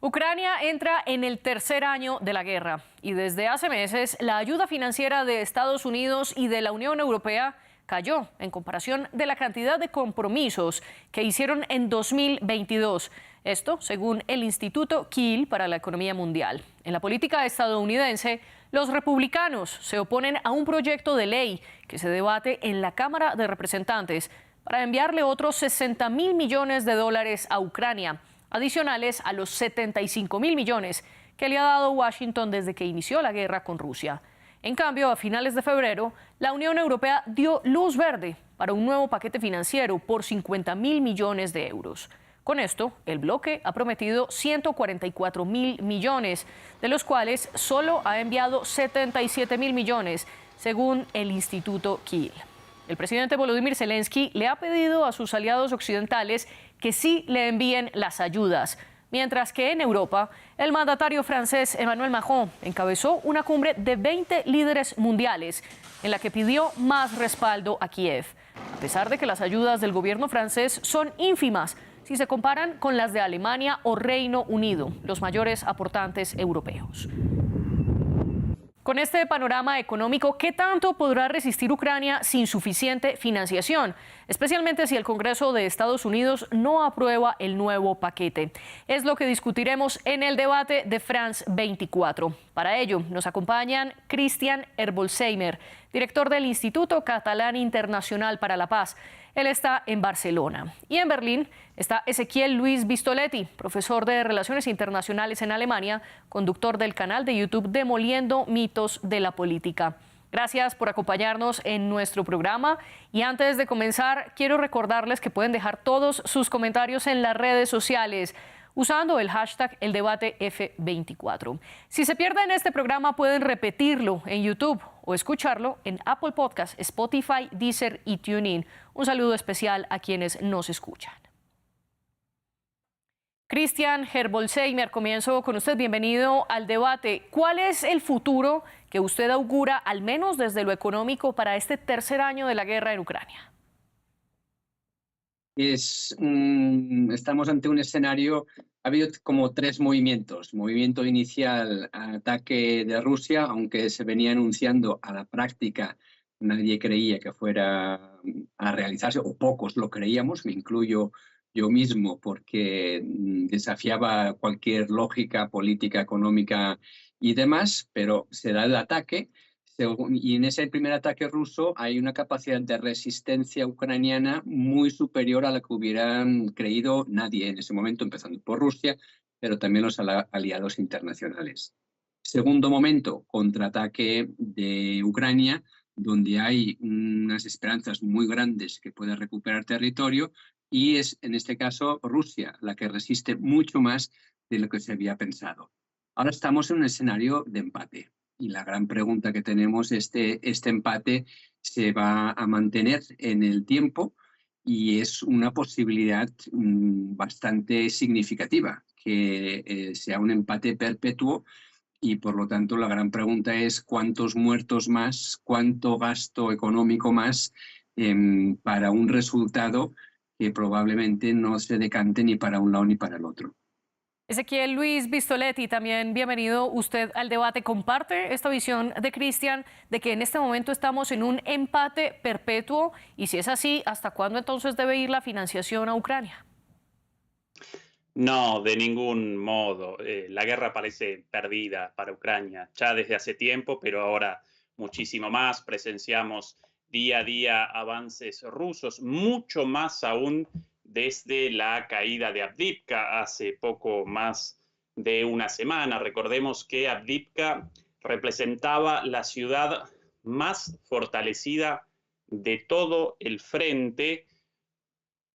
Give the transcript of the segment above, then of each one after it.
Ucrania entra en el tercer año de la guerra y desde hace meses la ayuda financiera de Estados Unidos y de la Unión Europea cayó en comparación de la cantidad de compromisos que hicieron en 2022. Esto según el Instituto Kiel para la Economía Mundial. En la política estadounidense, los republicanos se oponen a un proyecto de ley que se debate en la Cámara de Representantes para enviarle otros 60.000 millones de dólares a Ucrania, adicionales a los 75.000 millones que le ha dado Washington desde que inició la guerra con Rusia. En cambio, a finales de febrero, la Unión Europea dio luz verde para un nuevo paquete financiero por 50.000 millones de euros. Con esto, el bloque ha prometido 144.000 millones, de los cuales solo ha enviado 77.000 millones, según el Instituto Kiel. El presidente Volodymyr Zelensky le ha pedido a sus aliados occidentales que sí le envíen las ayudas, mientras que en Europa, el mandatario francés Emmanuel Macron encabezó una cumbre de 20 líderes mundiales en la que pidió más respaldo a Kiev, a pesar de que las ayudas del gobierno francés son ínfimas si se comparan con las de Alemania o Reino Unido, los mayores aportantes europeos. Con este panorama económico, ¿qué tanto podrá resistir Ucrania sin suficiente financiación? Especialmente si el Congreso de Estados Unidos no aprueba el nuevo paquete. Es lo que discutiremos en el debate de France 24. Para ello, nos acompañan Christian Herbolzheimer, director del Instituto Catalán Internacional para la Paz. Él está en Barcelona. Y en Berlín está Ezequiel Luis Vistoletti, profesor de Relaciones Internacionales en Alemania, conductor del canal de YouTube Demoliendo Mitos de la Política. Gracias por acompañarnos en nuestro programa. Y antes de comenzar, quiero recordarles que pueden dejar todos sus comentarios en las redes sociales usando el hashtag #eldebatef24. Si se pierden este programa, pueden repetirlo en YouTube o escucharlo en Apple Podcasts, Spotify, Deezer y TuneIn. Un saludo especial a quienes nos escuchan. Christian Herbolzheimer, comienzo con usted. Bienvenido al debate. ¿Cuál es el futuro que usted augura, al menos desde lo económico, para este tercer año de la guerra en Ucrania? Estamos ante un escenario, ha habido como tres movimientos. Movimiento inicial, ataque de Rusia, aunque se venía anunciando, a la práctica nadie creía que fuera a realizarse, o pocos lo creíamos, me incluyo yo mismo, porque desafiaba cualquier lógica política, económica y demás, pero se da el ataque. Y en ese primer ataque ruso hay una capacidad de resistencia ucraniana muy superior a la que hubieran creído nadie en ese momento, empezando por Rusia, pero también los aliados internacionales. Segundo momento, contraataque de Ucrania, donde hay unas esperanzas muy grandes que puede recuperar territorio, y es en este caso Rusia la que resiste mucho más de lo que se había pensado. Ahora estamos en un escenario de empate. Y la gran pregunta que tenemos es este empate se va a mantener en el tiempo, y es una posibilidad bastante significativa que sea un empate perpetuo, y por lo tanto la gran pregunta es cuántos muertos más, cuánto gasto económico más para un resultado que probablemente no se decante ni para un lado ni para el otro. Ezequiel Luis Vistoletti, también bienvenido usted al debate. ¿Comparte esta visión de Christian de que en este momento estamos en un empate perpetuo? Y si es así, ¿hasta cuándo entonces debe ir la financiación a Ucrania? No, de ningún modo. La guerra parece perdida para Ucrania ya desde hace tiempo, pero ahora muchísimo más. Presenciamos día a día avances rusos, mucho más aún desde la caída de Avdiivka hace poco más de una semana. Recordemos que Avdiivka representaba la ciudad más fortalecida de todo el frente,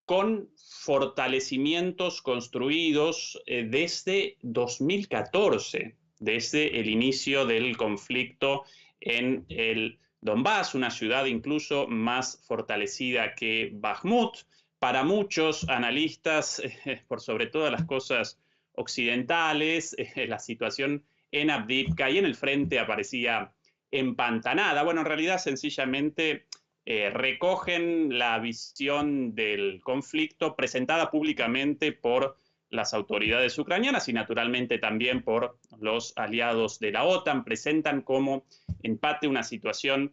con fortalecimientos construidos desde 2014, desde el inicio del conflicto en el Donbass, una ciudad incluso más fortalecida que Bakhmut. Para muchos analistas, por sobre todas las cosas occidentales, la situación en Avdiivka y en el frente aparecía empantanada. Bueno, en realidad sencillamente recogen la visión del conflicto presentada públicamente por las autoridades ucranianas y naturalmente también por los aliados de la OTAN. Presentan como empate una situación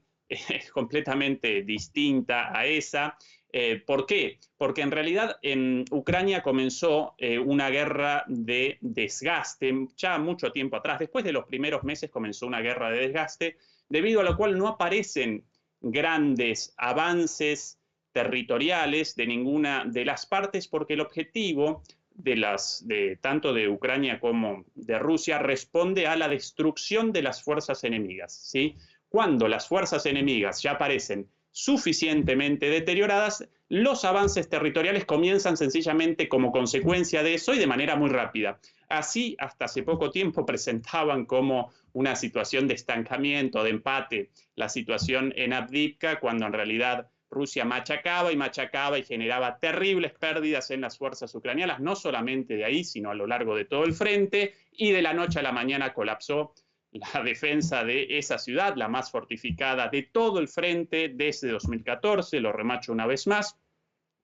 completamente distinta a esa. ¿Por qué? Porque en realidad en Ucrania comenzó una guerra de desgaste ya mucho tiempo atrás. Después de los primeros meses comenzó una guerra de desgaste, debido a lo cual no aparecen grandes avances territoriales de ninguna de las partes, porque el objetivo tanto de Ucrania como de Rusia responde a la destrucción de las fuerzas enemigas, ¿sí? Cuando las fuerzas enemigas ya aparecen suficientemente deterioradas, los avances territoriales comienzan sencillamente como consecuencia de eso y de manera muy rápida. Así, hasta hace poco tiempo presentaban como una situación de estancamiento, de empate, la situación en Avdiivka, cuando en realidad Rusia machacaba y generaba terribles pérdidas en las fuerzas ucranianas, no solamente de ahí, sino a lo largo de todo el frente, y de la noche a la mañana colapsó la defensa de esa ciudad, la más fortificada de todo el frente desde 2014, lo remacho una vez más,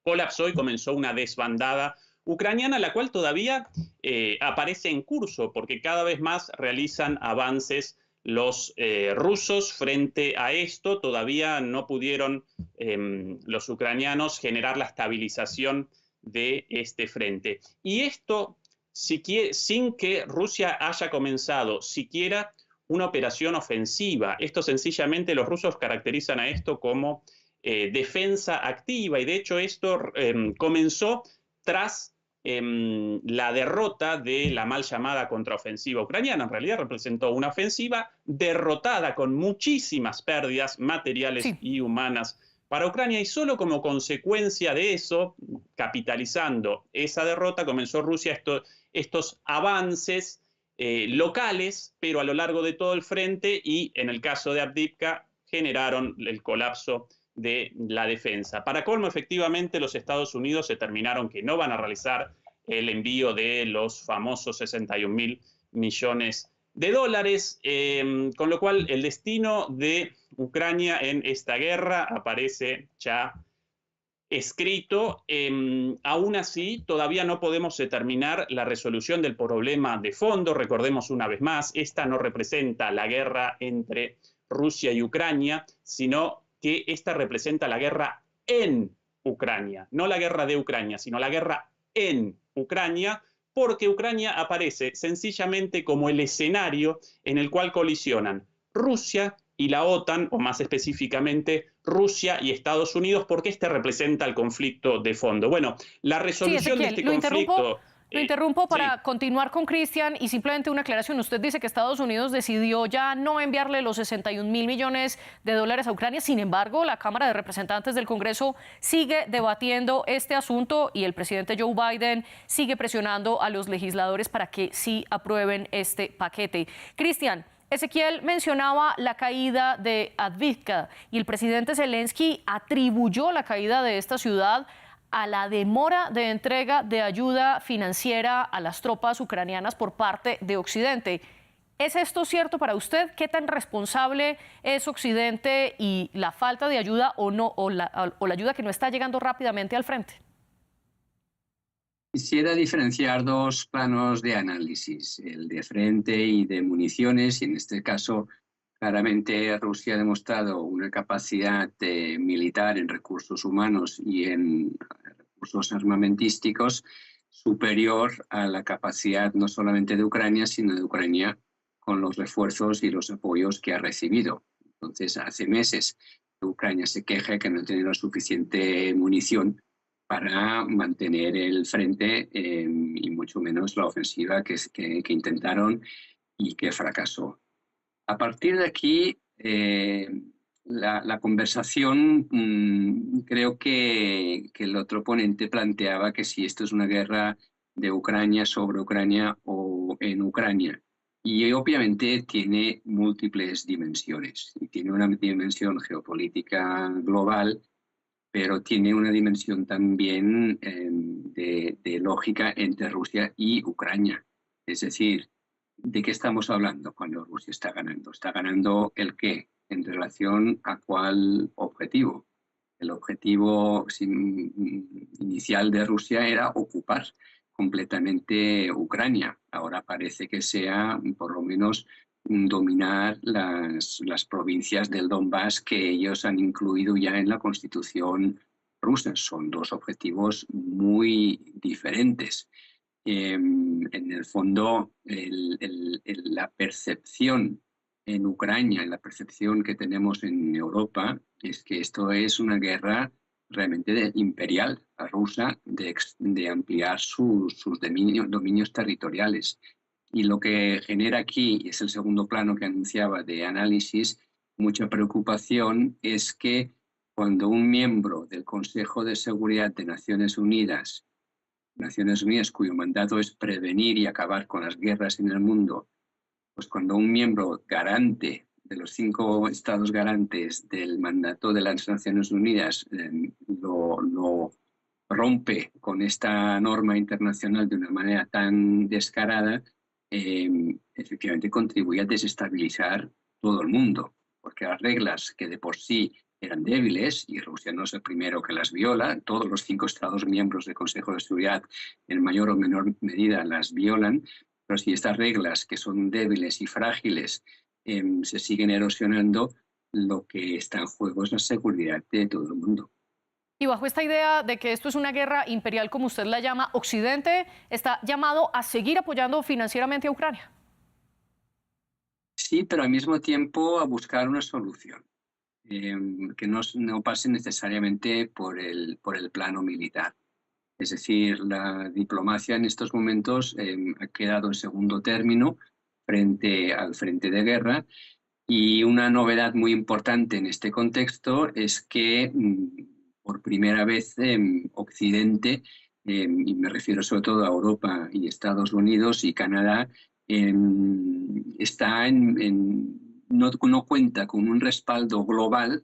colapsó y comenzó una desbandada ucraniana, la cual todavía aparece en curso, porque cada vez más realizan avances los rusos frente a esto. Todavía no pudieron los ucranianos generar la estabilización de este frente. Y esto sin que Rusia haya comenzado siquiera una operación ofensiva. Esto sencillamente los rusos caracterizan a esto como defensa activa, y de hecho esto comenzó tras la derrota de la mal llamada contraofensiva ucraniana. En realidad representó una ofensiva derrotada con muchísimas pérdidas materiales y humanas para Ucrania, y solo como consecuencia de eso, capitalizando esa derrota, comenzó Rusia estos avances locales, pero a lo largo de todo el frente, y en el caso de Avdiivka generaron el colapso de la defensa. Para colmo, efectivamente, los Estados Unidos determinaron que no van a realizar el envío de los famosos 61.000 millones de dólares, con lo cual el destino de Ucrania en esta guerra aparece ya escrito. Aún así, todavía no podemos determinar la resolución del problema de fondo. Recordemos una vez más, esta no representa la guerra entre Rusia y Ucrania, sino que esta representa la guerra en Ucrania, no la guerra de Ucrania, sino la guerra en Ucrania, porque Ucrania aparece sencillamente como el escenario en el cual colisionan Rusia y la OTAN, o más específicamente Rusia y Estados Unidos, porque este representa el conflicto de fondo. Bueno, la resolución de este conflicto... Lo interrumpo para continuar con Cristian, y simplemente una aclaración. Usted dice que Estados Unidos decidió ya no enviarle los 61.000 millones de dólares a Ucrania. Sin embargo, la Cámara de Representantes del Congreso sigue debatiendo este asunto, y el presidente Joe Biden sigue presionando a los legisladores para que sí aprueben este paquete. Cristian, Ezequiel mencionaba la caída de Avdiivka, y el presidente Zelensky atribuyó la caída de esta ciudad a la demora de entrega de ayuda financiera a las tropas ucranianas por parte de Occidente. ¿Es esto cierto para usted? ¿Qué tan responsable es Occidente y la falta de ayuda o la ayuda que no está llegando rápidamente al frente? Quisiera diferenciar dos planos de análisis, el de frente y de municiones, y en este caso claramente Rusia ha demostrado una capacidad militar en recursos humanos y en recursos armamentísticos superior a la capacidad no solamente de Ucrania, sino de Ucrania con los refuerzos y los apoyos que ha recibido. Entonces, hace meses que Ucrania se queja que no tiene la suficiente munición para mantener el frente y mucho menos la ofensiva que intentaron y que fracasó. A partir de aquí, la conversación, creo que el otro ponente planteaba que si esto es una guerra de Ucrania sobre Ucrania o en Ucrania. Y obviamente tiene múltiples dimensiones. Y tiene una dimensión geopolítica global, pero tiene una dimensión también de lógica entre Rusia y Ucrania. Es decir, ¿de qué estamos hablando cuando Rusia está ganando? ¿Está ganando el qué? ¿En relación a cuál objetivo? El objetivo inicial de Rusia era ocupar completamente Ucrania. Ahora parece que sea, por lo menos, dominar las provincias del Donbass que ellos han incluido ya en la constitución rusa. Son dos objetivos muy diferentes. En el fondo, la percepción en Ucrania, la percepción que tenemos en Europa, es que esto es una guerra realmente imperial, rusa, de ampliar sus dominios territoriales. Y lo que genera aquí, y es el segundo plano que anunciaba de análisis, mucha preocupación, es que cuando un miembro del Consejo de Seguridad de Naciones Unidas, cuyo mandato es prevenir y acabar con las guerras en el mundo, pues cuando un miembro garante de los 5 estados garantes del mandato de las Naciones Unidas lo rompe con esta norma internacional de una manera tan descarada, efectivamente contribuye a desestabilizar todo el mundo, porque las reglas que de por sí eran débiles, y Rusia no es el primero que las viola, todos los 5 estados miembros del Consejo de Seguridad en mayor o menor medida las violan, pero si estas reglas que son débiles y frágiles se siguen erosionando, lo que está en juego es la seguridad de todo el mundo. Y bajo esta idea de que esto es una guerra imperial, como usted la llama, Occidente está llamado a seguir apoyando financieramente a Ucrania. Sí, pero al mismo tiempo a buscar una solución que no pase necesariamente por el plano militar. Es decir, la diplomacia en estos momentos ha quedado en segundo término frente al frente de guerra, y una novedad muy importante en este contexto es que por primera vez Occidente, y me refiero sobre todo a Europa y Estados Unidos y Canadá, no cuenta con un respaldo global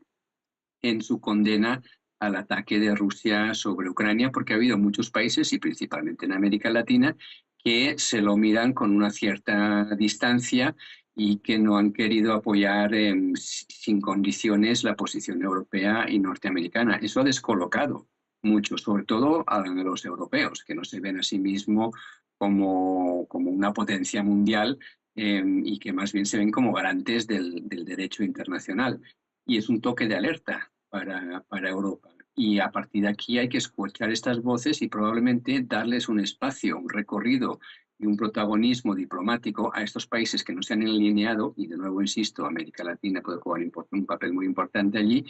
en su condena al ataque de Rusia sobre Ucrania, porque ha habido muchos países, y principalmente en América Latina, que se lo miran con una cierta distancia y que no han querido apoyar sin condiciones la posición europea y norteamericana. Eso ha descolocado mucho, sobre todo a los europeos, que no se ven a sí mismos como una potencia mundial y que más bien se ven como garantes del derecho internacional. Y es un toque de alerta para Europa. Y a partir de aquí hay que escuchar estas voces y probablemente darles un espacio, un recorrido y un protagonismo diplomático a estos países que no se han alineado, y de nuevo insisto, América Latina puede jugar un papel muy importante allí,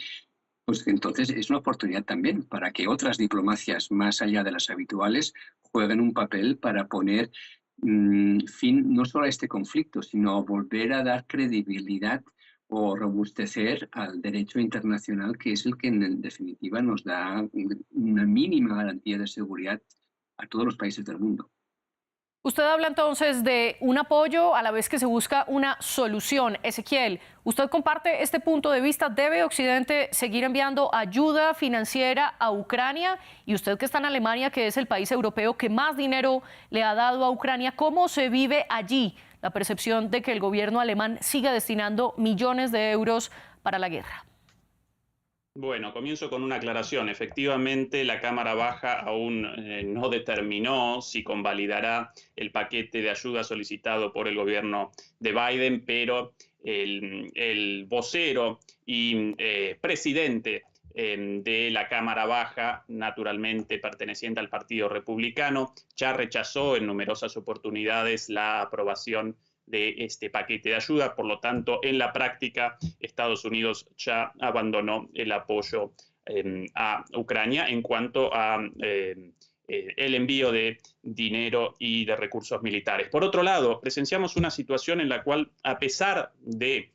pues entonces es una oportunidad también para que otras diplomacias más allá de las habituales jueguen un papel para poner fin no solo a este conflicto, sino volver a dar credibilidad o robustecer al derecho internacional, que es el que en definitiva nos da una mínima garantía de seguridad a todos los países del mundo. Usted habla entonces de un apoyo a la vez que se busca una solución. Ezequiel, ¿usted comparte este punto de vista? ¿Debe Occidente seguir enviando ayuda financiera a Ucrania? Y usted que está en Alemania, que es el país europeo que más dinero le ha dado a Ucrania, ¿cómo se vive allí la percepción de que el gobierno alemán siga destinando millones de euros para la guerra? Bueno, comienzo con una aclaración. Efectivamente, la Cámara Baja aún no determinó si convalidará el paquete de ayuda solicitado por el gobierno de Biden, pero el vocero y presidente de la Cámara Baja, naturalmente perteneciente al Partido Republicano, ya rechazó en numerosas oportunidades la aprobación de este paquete de ayuda. Por lo tanto, en la práctica, Estados Unidos ya abandonó el apoyo a Ucrania en cuanto a el envío de dinero y de recursos militares. Por otro lado, presenciamos una situación en la cual, a pesar de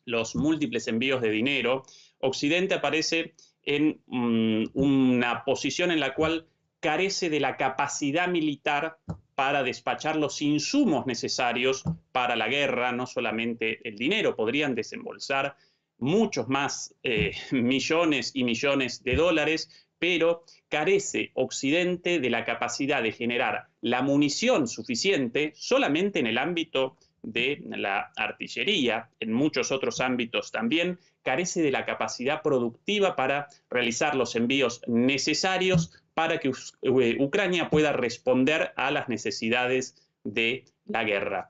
los múltiples envíos de dinero, Occidente aparece en una posición en la cual carece de la capacidad militar para despachar los insumos necesarios para la guerra, no solamente el dinero, podrían desembolsar muchos más millones y millones de dólares, pero carece Occidente de la capacidad de generar la munición suficiente solamente en el ámbito de la artillería, en muchos otros ámbitos también, carece de la capacidad productiva para realizar los envíos necesarios para que Ucrania pueda responder a las necesidades de la guerra.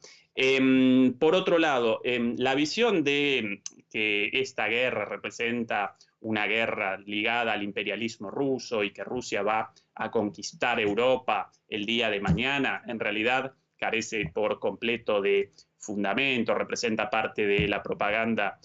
Por otro lado, la visión de que esta guerra representa una guerra ligada al imperialismo ruso y que Rusia va a conquistar Europa el día de mañana, en realidad carece por completo de fundamento, representa parte de la propaganda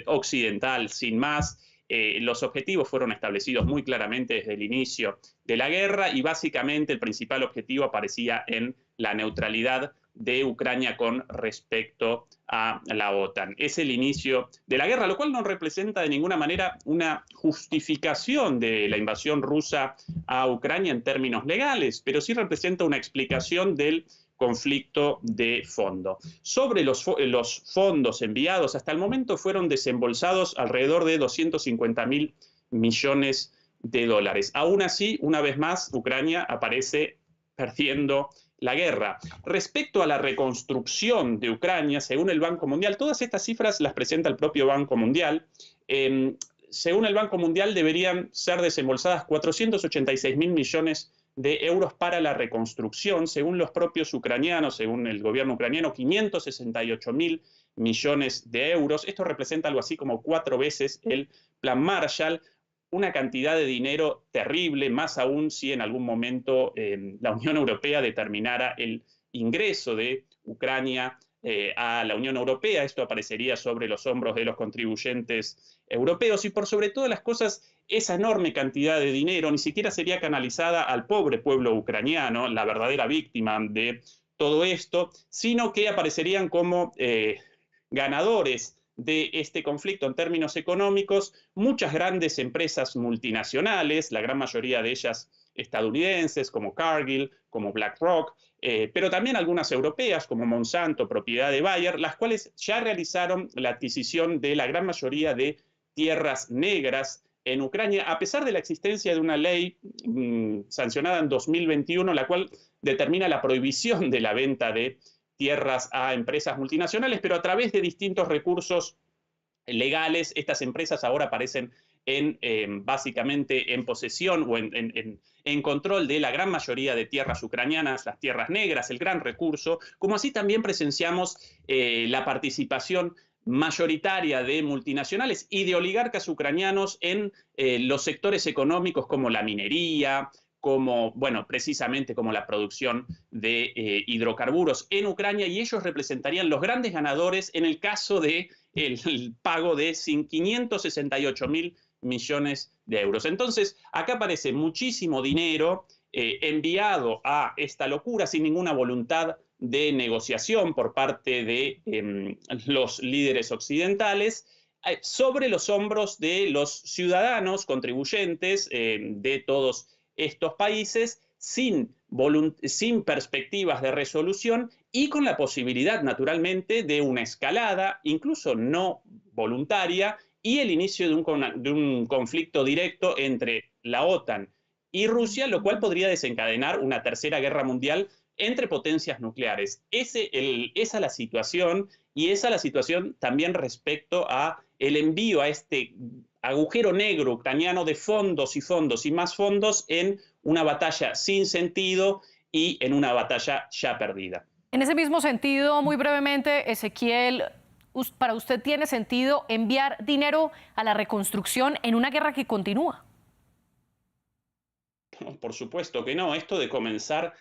occidental sin más. Los objetivos fueron establecidos muy claramente desde el inicio de la guerra y básicamente el principal objetivo aparecía en la neutralidad de Ucrania con respecto a la OTAN. Es el inicio de la guerra, lo cual no representa de ninguna manera una justificación de la invasión rusa a Ucrania en términos legales, pero sí representa una explicación del conflicto de fondo. Sobre los fondos enviados, hasta el momento fueron desembolsados alrededor de 250.000 millones de dólares. Aún así, una vez más, Ucrania aparece perdiendo la guerra. Respecto a la reconstrucción de Ucrania, según el Banco Mundial, todas estas cifras las presenta el propio Banco Mundial. Según el Banco Mundial, deberían ser desembolsadas 486.000 millones de euros para la reconstrucción. Según los propios ucranianos, según el gobierno ucraniano, 568.000 millones de euros. Esto representa algo así como 4 veces el Plan Marshall. Una cantidad de dinero terrible, más aún si en algún momento la Unión Europea determinara el ingreso de Ucrania a la Unión Europea. Esto aparecería sobre los hombros de los contribuyentes europeos y por sobre todas las cosas, esa enorme cantidad de dinero ni siquiera sería canalizada al pobre pueblo ucraniano, la verdadera víctima de todo esto, sino que aparecerían como ganadores de este conflicto en términos económicos, muchas grandes empresas multinacionales, la gran mayoría de ellas estadounidenses, como Cargill, como BlackRock, pero también algunas europeas, como Monsanto, propiedad de Bayer, las cuales ya realizaron la adquisición de la gran mayoría de tierras negras en Ucrania, a pesar de la existencia de una ley sancionada en 2021, la cual determina la prohibición de la venta de tierras a empresas multinacionales, pero a través de distintos recursos legales, estas empresas ahora aparecen básicamente en posesión o en control de la gran mayoría de tierras ucranianas, las tierras negras, el gran recurso, como así también presenciamos la participación mayoritaria de multinacionales y de oligarcas ucranianos en los sectores económicos como la minería, como, bueno, precisamente como la producción de hidrocarburos en Ucrania, y ellos representarían los grandes ganadores en el caso de el pago de 568.000 millones de euros. Entonces, acá aparece muchísimo dinero enviado a esta locura sin ninguna voluntad de negociación por parte de los líderes occidentales, sobre los hombros de los ciudadanos contribuyentes de todos estos países, sin perspectivas de resolución y con la posibilidad, naturalmente, de una escalada, incluso no voluntaria, y el inicio de un conflicto directo entre la OTAN y Rusia, lo cual podría desencadenar una tercera guerra mundial entre potencias nucleares. Esa es la situación, y esa es la situación también respecto a el envío a este agujero negro ucraniano de fondos y fondos y más fondos en una batalla sin sentido y en una batalla ya perdida. En ese mismo sentido, muy brevemente, Ezequiel, ¿para usted tiene sentido enviar dinero a la reconstrucción en una guerra que continúa? No, por supuesto que no. Esto de comenzar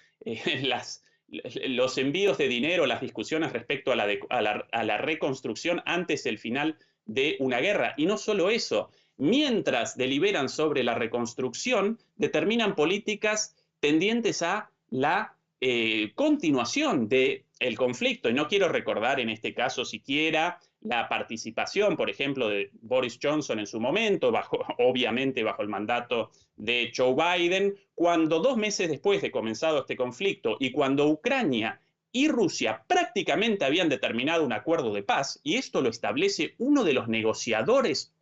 los envíos de dinero, las discusiones respecto a la reconstrucción antes del final de una guerra. Y no solo eso, mientras deliberan sobre la reconstrucción, determinan políticas tendientes a la continuación del conflicto. Y no quiero recordar en este caso siquiera la participación, por ejemplo, de Boris Johnson en su momento, obviamente bajo el mandato de Joe Biden, cuando 2 meses después de comenzado este conflicto y cuando Ucrania y Rusia prácticamente habían determinado un acuerdo de paz, y esto lo establece uno de los negociadores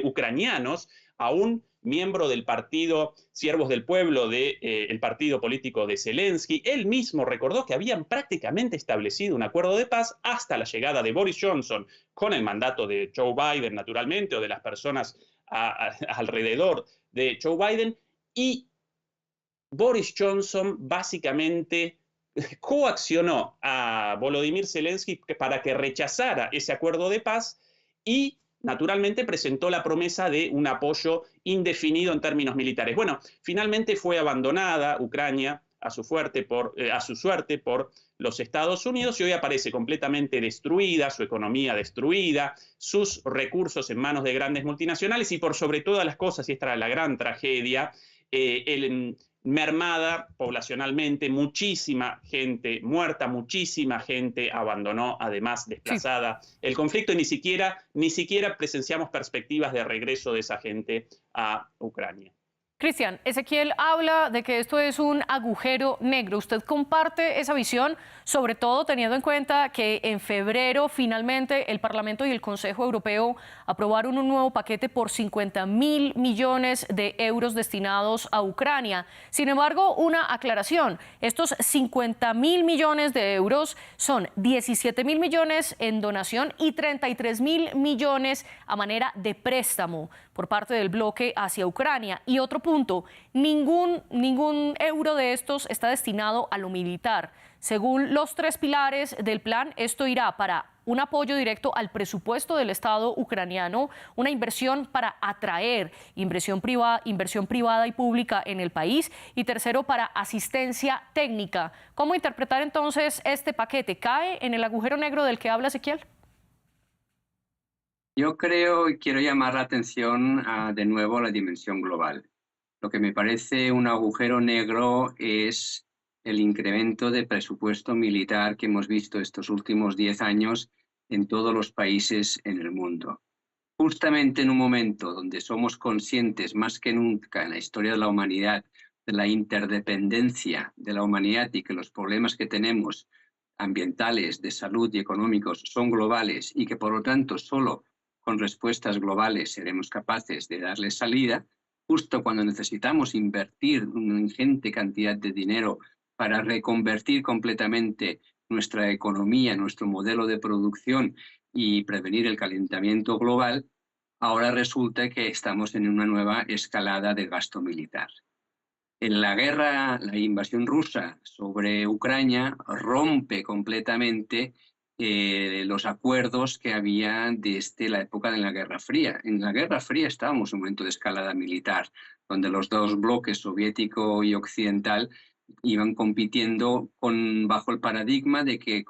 ucranianos, aún miembro del partido Siervos del Pueblo, el partido político de Zelensky. Él mismo recordó que habían prácticamente establecido un acuerdo de paz hasta la llegada de Boris Johnson, con el mandato de Joe Biden, naturalmente, o de las personas alrededor de Joe Biden, y Boris Johnson básicamente coaccionó a Volodymyr Zelensky para que rechazara ese acuerdo de paz y, naturalmente, presentó la promesa de un apoyo indefinido en términos militares. Bueno, finalmente fue abandonada Ucrania a su suerte por los Estados Unidos y hoy aparece completamente destruida, su economía destruida, sus recursos en manos de grandes multinacionales y, por sobre todas las cosas, y esta era la gran tragedia, mermada poblacionalmente, muchísima gente muerta, muchísima gente abandonó, además desplazada el conflicto, y ni siquiera presenciamos perspectivas de regreso de esa gente a Ucrania. Cristian, Ezequiel habla de que esto es un agujero negro. ¿Usted comparte esa visión, sobre todo teniendo en cuenta que en febrero finalmente el Parlamento y el Consejo Europeo aprobaron un nuevo paquete por 50.000 millones de euros destinados a Ucrania? Sin embargo, una aclaración, estos 50.000 millones de euros son 17.000 millones en donación y 33.000 millones a manera de préstamo por parte del bloque hacia Ucrania. Y otro punto, ningún euro de estos está destinado a lo militar. Según los 3 pilares del plan, esto irá para un apoyo directo al presupuesto del Estado ucraniano, una inversión para atraer inversión privada y pública en el país, y tercero, para asistencia técnica. ¿Cómo interpretar entonces este paquete? ¿Cae en el agujero negro del que habla Ezequiel? Yo creo y quiero llamar la atención de nuevo a la dimensión global. Lo que me parece un agujero negro es el incremento de presupuesto militar que hemos visto estos últimos 10 años en todos los países en el mundo. Justamente en un momento donde somos conscientes más que nunca en la historia de la humanidad de la interdependencia de la humanidad y que los problemas que tenemos ambientales, de salud y económicos son globales y que por lo tanto solo con respuestas globales seremos capaces de darle salida, justo cuando necesitamos invertir una ingente cantidad de dinero para reconvertir completamente nuestra economía, nuestro modelo de producción y prevenir el calentamiento global, ahora resulta que estamos en una nueva escalada de gasto militar. En la guerra, la invasión rusa sobre Ucrania rompe completamente los acuerdos que había desde la época de la Guerra Fría. En la Guerra Fría estábamos en un momento de escalada militar, donde los dos bloques, soviético y occidental, iban compitiendo bajo el paradigma de que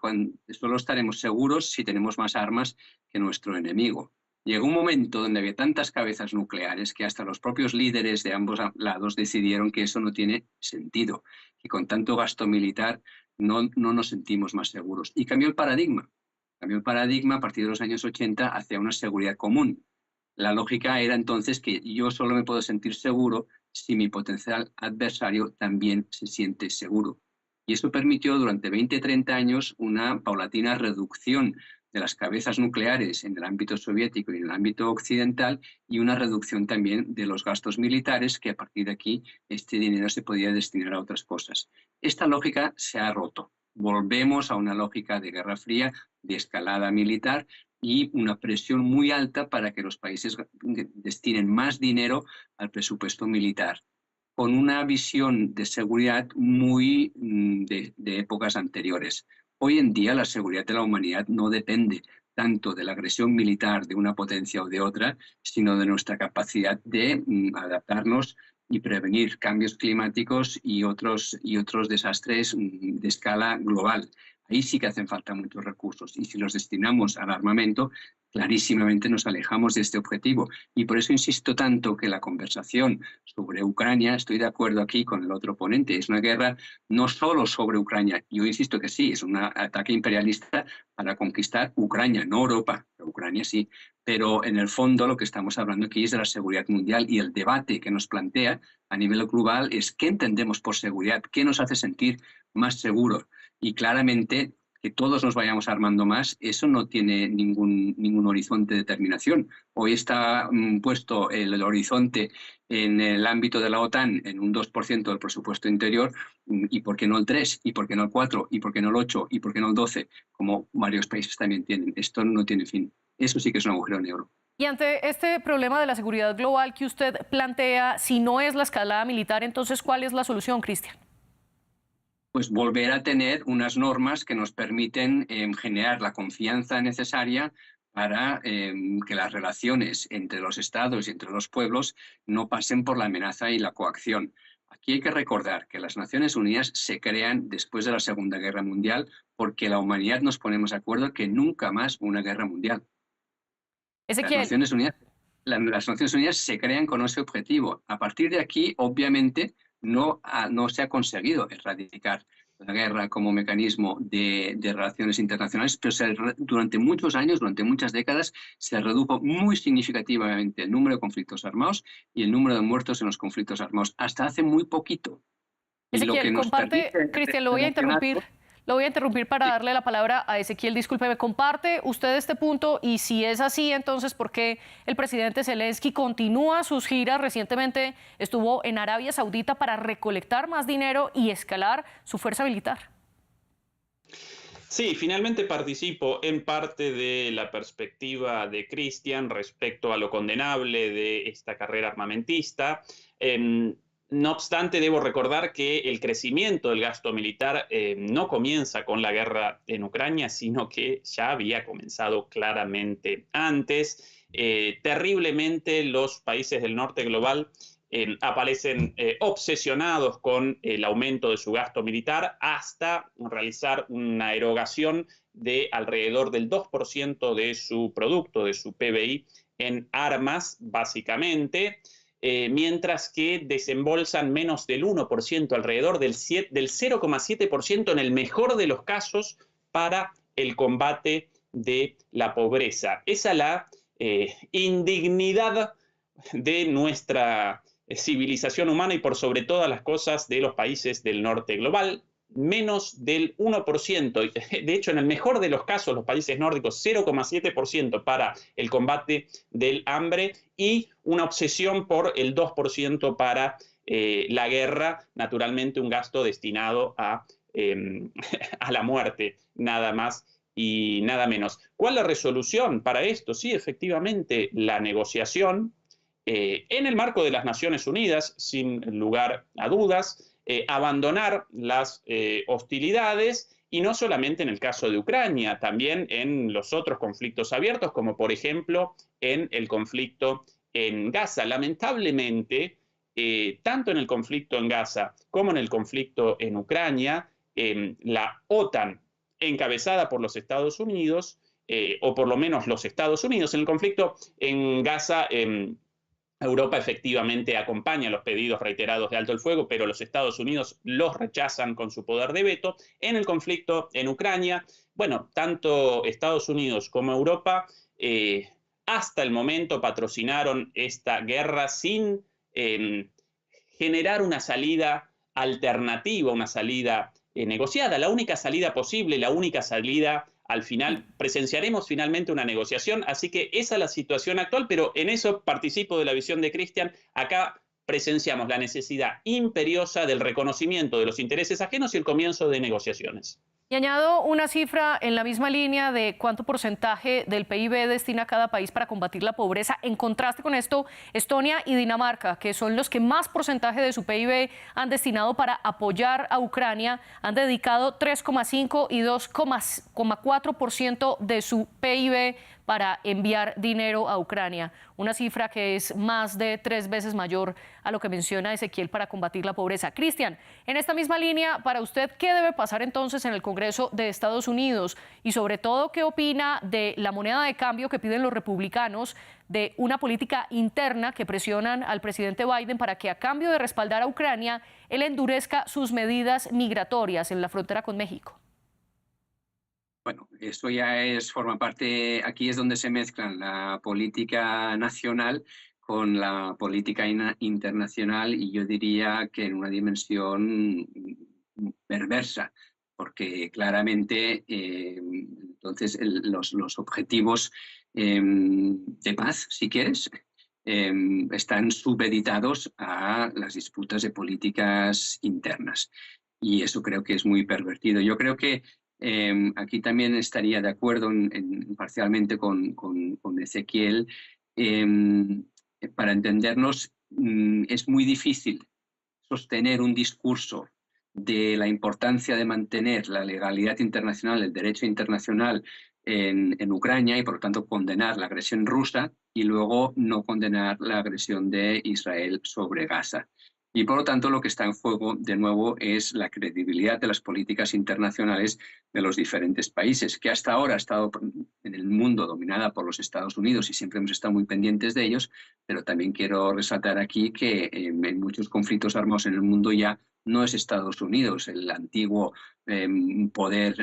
solo estaremos seguros si tenemos más armas que nuestro enemigo. Llegó un momento donde había tantas cabezas nucleares que hasta los propios líderes de ambos lados decidieron que eso no tiene sentido, y con tanto gasto militar no nos sentimos más seguros. Y cambió el paradigma. Cambió el paradigma a partir de los años 80 hacia una seguridad común. La lógica era entonces que yo solo me puedo sentir seguro si mi potencial adversario también se siente seguro. Y eso permitió durante 20-30 años una paulatina reducción de las cabezas nucleares en el ámbito soviético y en el ámbito occidental, y una reducción también de los gastos militares, que a partir de aquí este dinero se podía destinar a otras cosas. Esta lógica se ha roto. Volvemos a una lógica de Guerra Fría, de escalada militar y una presión muy alta para que los países destinen más dinero al presupuesto militar, con una visión de seguridad muy de épocas anteriores. Hoy en día la seguridad de la humanidad no depende tanto de la agresión militar de una potencia o de otra, sino de nuestra capacidad de adaptarnos y prevenir cambios climáticos y otros desastres de escala global. Ahí sí que hacen falta muchos recursos, y si los destinamos al armamento, clarísimamente nos alejamos de este objetivo. Y por eso insisto tanto que la conversación sobre Ucrania, estoy de acuerdo aquí con el otro ponente, es una guerra no solo sobre Ucrania. Yo insisto que sí, es un ataque imperialista para conquistar Ucrania, no Europa, Ucrania sí. Pero en el fondo lo que estamos hablando aquí es de la seguridad mundial, y el debate que nos plantea a nivel global es qué entendemos por seguridad, qué nos hace sentir más seguros. Y claramente que todos nos vayamos armando más, eso no tiene ningún horizonte de terminación. Hoy está puesto el horizonte en el ámbito de la OTAN en un 2% del presupuesto interior, y por qué no el 3, y por qué no el 4, y por qué no el 8, y por qué no el 12, como varios países también tienen. Esto no tiene fin. Eso sí que es un agujero negro. Y ante este problema de la seguridad global que usted plantea, si no es la escalada militar, entonces, ¿cuál es la solución, Cristian? Pues volver a tener unas normas que nos permiten generar la confianza necesaria para que las relaciones entre los estados y entre los pueblos no pasen por la amenaza y la coacción. Aquí hay que recordar que las Naciones Unidas se crean después de la Segunda Guerra Mundial porque la humanidad nos ponemos de acuerdo que nunca más una guerra mundial. Ezequiel. Las Naciones Unidas se crean con ese objetivo. A partir de aquí, obviamente, no se ha conseguido erradicar la guerra como mecanismo de relaciones internacionales, pero durante muchos años, durante muchas décadas, se redujo muy significativamente el número de conflictos armados y el número de muertos en los conflictos armados, hasta hace muy poquito. Ezequiel, comparte, Cristian, lo voy a interrumpir para darle la palabra a Ezequiel. Discúlpeme, ¿comparte usted este punto? Y si es así, entonces, ¿por qué el presidente Zelensky continúa sus giras? Recientemente estuvo en Arabia Saudita para recolectar más dinero y escalar su fuerza militar. Sí, finalmente participo en parte de la perspectiva de Cristian respecto a lo condenable de esta carrera armamentista. No obstante, debo recordar que el crecimiento del gasto militar no comienza con la guerra en Ucrania, sino que ya había comenzado claramente antes. Terriblemente, los países del norte global aparecen obsesionados con el aumento de su gasto militar hasta realizar una erogación de alrededor del 2% de su producto, de su PBI, en armas, básicamente. Mientras que desembolsan menos del 1%, alrededor del 0,7% en el mejor de los casos, para el combate de la pobreza. Esa es la indignidad de nuestra civilización humana y por sobre todas las cosas de los países del norte global. Menos del 1%, de hecho en el mejor de los casos los países nórdicos 0,7% para el combate del hambre y una obsesión por el 2% para la guerra, naturalmente un gasto destinado a la muerte, nada más y nada menos. ¿Cuál es la resolución para esto? Sí, efectivamente, la negociación en el marco de las Naciones Unidas, sin lugar a dudas, abandonar las hostilidades, y no solamente en el caso de Ucrania, también en los otros conflictos abiertos, como por ejemplo en el conflicto en Gaza. Lamentablemente, tanto en el conflicto en Gaza como en el conflicto en Ucrania, la OTAN, encabezada por los Estados Unidos, o por lo menos los Estados Unidos, en el conflicto en Gaza, Europa efectivamente acompaña los pedidos reiterados de alto el fuego, pero los Estados Unidos los rechazan con su poder de veto. En el conflicto en Ucrania, bueno, tanto Estados Unidos como Europa hasta el momento patrocinaron esta guerra sin generar una salida alternativa, una salida negociada. La única salida posible, la única salida al final, presenciaremos finalmente una negociación, así que esa es la situación actual, pero en eso participo de la visión de Cristian. Acá presenciamos la necesidad imperiosa del reconocimiento de los intereses ajenos y el comienzo de negociaciones. Y añado una cifra en la misma línea de cuánto porcentaje del PIB destina cada país para combatir la pobreza. En contraste con esto, Estonia y Dinamarca, que son los que más porcentaje de su PIB han destinado para apoyar a Ucrania, han dedicado 3,5 y 2,4% de su PIB para enviar dinero a Ucrania, una cifra que es más de 3 veces mayor a lo que menciona Ezequiel para combatir la pobreza. Cristian, en esta misma línea, para usted, ¿qué debe pasar entonces en el Congreso de Estados Unidos? Y sobre todo, ¿qué opina de la moneda de cambio que piden los republicanos, de una política interna que presionan al presidente Biden para que a cambio de respaldar a Ucrania, él endurezca sus medidas migratorias en la frontera con México? Bueno, esto ya forma parte, aquí es donde se mezclan la política nacional con la política internacional, y yo diría que en una dimensión perversa. porque claramente entonces los objetivos de paz, si quieres, están supeditados a las disputas de políticas internas. Y eso creo que es muy pervertido. Yo creo que aquí también estaría de acuerdo parcialmente con Ezequiel. Para entendernos, es muy difícil sostener un discurso de la importancia de mantener la legalidad internacional, el derecho internacional en Ucrania y por lo tanto condenar la agresión rusa y luego no condenar la agresión de Israel sobre Gaza. Y por lo tanto lo que está en juego de nuevo es la credibilidad de las políticas internacionales de los diferentes países, que hasta ahora ha estado en el mundo dominada por los Estados Unidos y siempre hemos estado muy pendientes de ellos, pero también quiero resaltar aquí que en muchos conflictos armados en el mundo ya no es Estados Unidos, el antiguo poder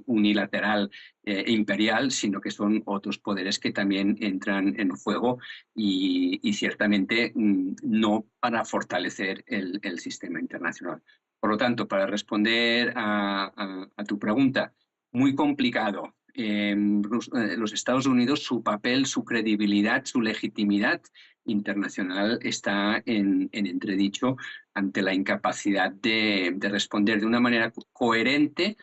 unilateral e imperial, sino que son otros poderes que también entran en juego y ciertamente no para fortalecer el sistema internacional. Por lo tanto, para responder a tu pregunta, muy complicado. Los Estados Unidos, su papel, su credibilidad, su legitimidad internacional está en entredicho ante la incapacidad de responder de una manera coherente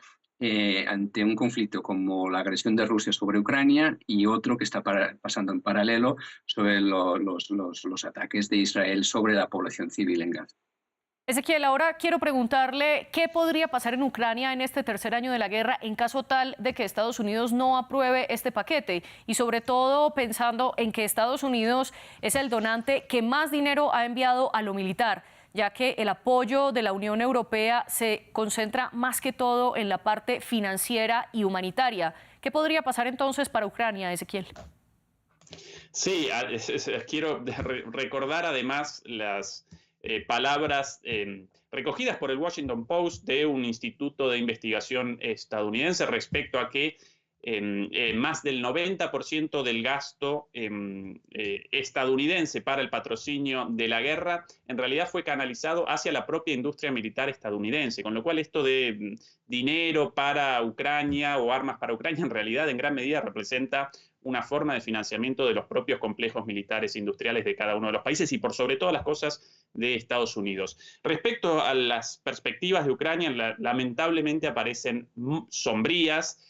ante un conflicto como la agresión de Rusia sobre Ucrania y otro que está pasando en paralelo sobre los ataques de Israel sobre la población civil en Gaza. Ezequiel, ahora quiero preguntarle qué podría pasar en Ucrania en este tercer año de la guerra en caso tal de que Estados Unidos no apruebe este paquete y sobre todo pensando en que Estados Unidos es el donante que más dinero ha enviado a lo militar, ya que el apoyo de la Unión Europea se concentra más que todo en la parte financiera y humanitaria. ¿Qué podría pasar entonces para Ucrania, Ezequiel? Sí, quiero recordar además las palabras recogidas por el Washington Post de un instituto de investigación estadounidense respecto a que más del 90% del gasto estadounidense para el patrocinio de la guerra en realidad fue canalizado hacia la propia industria militar estadounidense, con lo cual esto de dinero para Ucrania o armas para Ucrania en realidad en gran medida representa una forma de financiamiento de los propios complejos militares e industriales de cada uno de los países y por sobre todas las cosas de Estados Unidos. Respecto a las perspectivas de Ucrania, lamentablemente aparecen sombrías.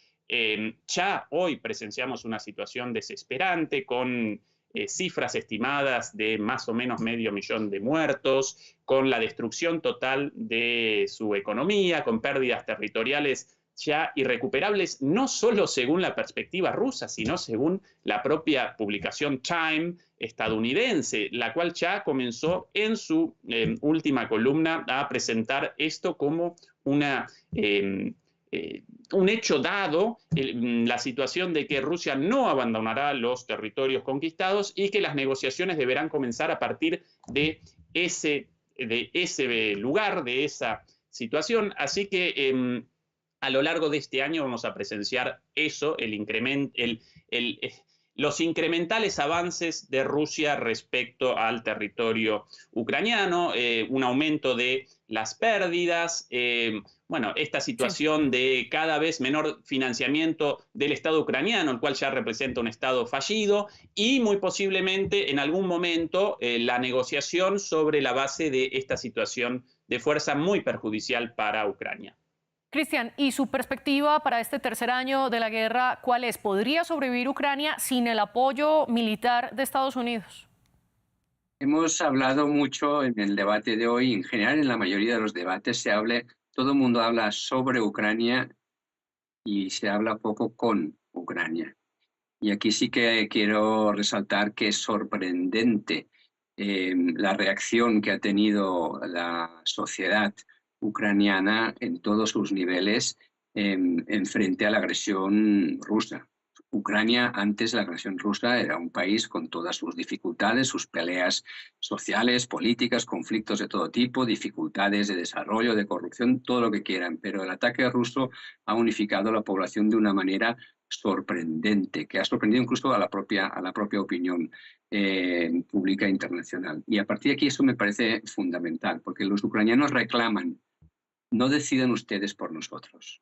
Ya hoy presenciamos una situación desesperante con cifras estimadas de más o menos 500.000 de muertos, con la destrucción total de su economía, con pérdidas territoriales ya irrecuperables, no solo según la perspectiva rusa, sino según la propia publicación Time estadounidense, la cual ya comenzó en su última columna a presentar esto como una un hecho dado, la situación de que Rusia no abandonará los territorios conquistados y que las negociaciones deberán comenzar a partir de ese lugar, de esa situación. Así que a lo largo de este año vamos a presenciar eso, los incrementales avances de Rusia respecto al territorio ucraniano, un aumento de las pérdidas, bueno, esta situación de cada vez menor financiamiento del Estado ucraniano, el cual ya representa un Estado fallido, y muy posiblemente en algún momento la negociación sobre la base de esta situación de fuerza muy perjudicial para Ucrania. Cristian, ¿y su perspectiva para este tercer año de la guerra cuál es? ¿Podría sobrevivir Ucrania sin el apoyo militar de Estados Unidos? Hemos hablado mucho en el debate de hoy, en general en la mayoría de los debates todo el mundo habla sobre Ucrania y se habla poco con Ucrania. Y aquí sí que quiero resaltar que es sorprendente la reacción que ha tenido la sociedad ucraniana en todos sus niveles en frente a la agresión rusa. Ucrania, antes de la agresión rusa, era un país con todas sus dificultades, sus peleas sociales, políticas, conflictos de todo tipo, dificultades de desarrollo, de corrupción, todo lo que quieran. Pero el ataque ruso ha unificado a la población de una manera sorprendente, que ha sorprendido incluso a la propia opinión pública internacional. Y a partir de aquí eso me parece fundamental, porque los ucranianos reclaman: no decidan ustedes por nosotros.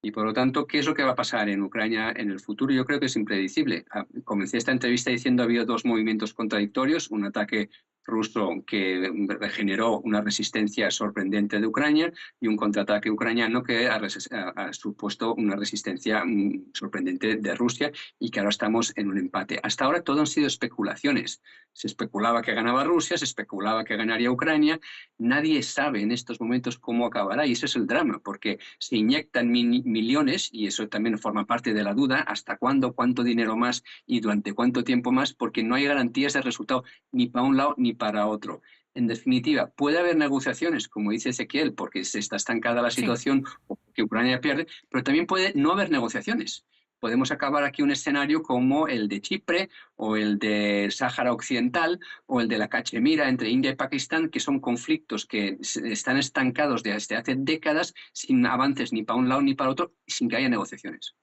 Y por lo tanto, ¿qué es lo que va a pasar en Ucrania en el futuro? Yo creo que es impredecible. Comencé esta entrevista diciendo que ha habido dos movimientos contradictorios, un ataque ruso que generó una resistencia sorprendente de Ucrania y un contraataque ucraniano que ha supuesto una resistencia sorprendente de Rusia y que ahora estamos en un empate. Hasta ahora todo han sido especulaciones. Se especulaba que ganaba Rusia, se especulaba que ganaría Ucrania. Nadie sabe en estos momentos cómo acabará y ese es el drama, porque se inyectan millones y eso también forma parte de la duda, hasta cuándo, cuánto dinero más y durante cuánto tiempo más, porque no hay garantías de resultado ni para un lado ni para otro. En definitiva, puede haber negociaciones, como dice Ezequiel, porque se está estancada la situación o que Ucrania pierde, pero también puede no haber negociaciones. Podemos acabar aquí un escenario como el de Chipre o el del Sáhara Occidental o el de la Cachemira entre India y Pakistán, que son conflictos que están estancados desde hace décadas sin avances ni para un lado ni para otro, sin que haya negociaciones.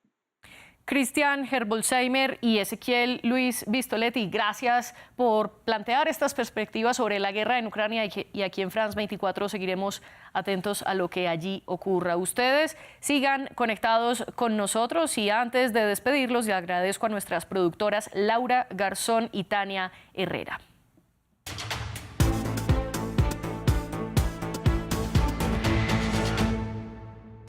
Cristian Herbolzheimer y Ezequiel Luis Vistoletti, gracias por plantear estas perspectivas sobre la guerra en Ucrania y aquí en France 24 seguiremos atentos a lo que allí ocurra. Ustedes sigan conectados con nosotros y antes de despedirlos le agradezco a nuestras productoras Laura Garzón y Tania Herrera.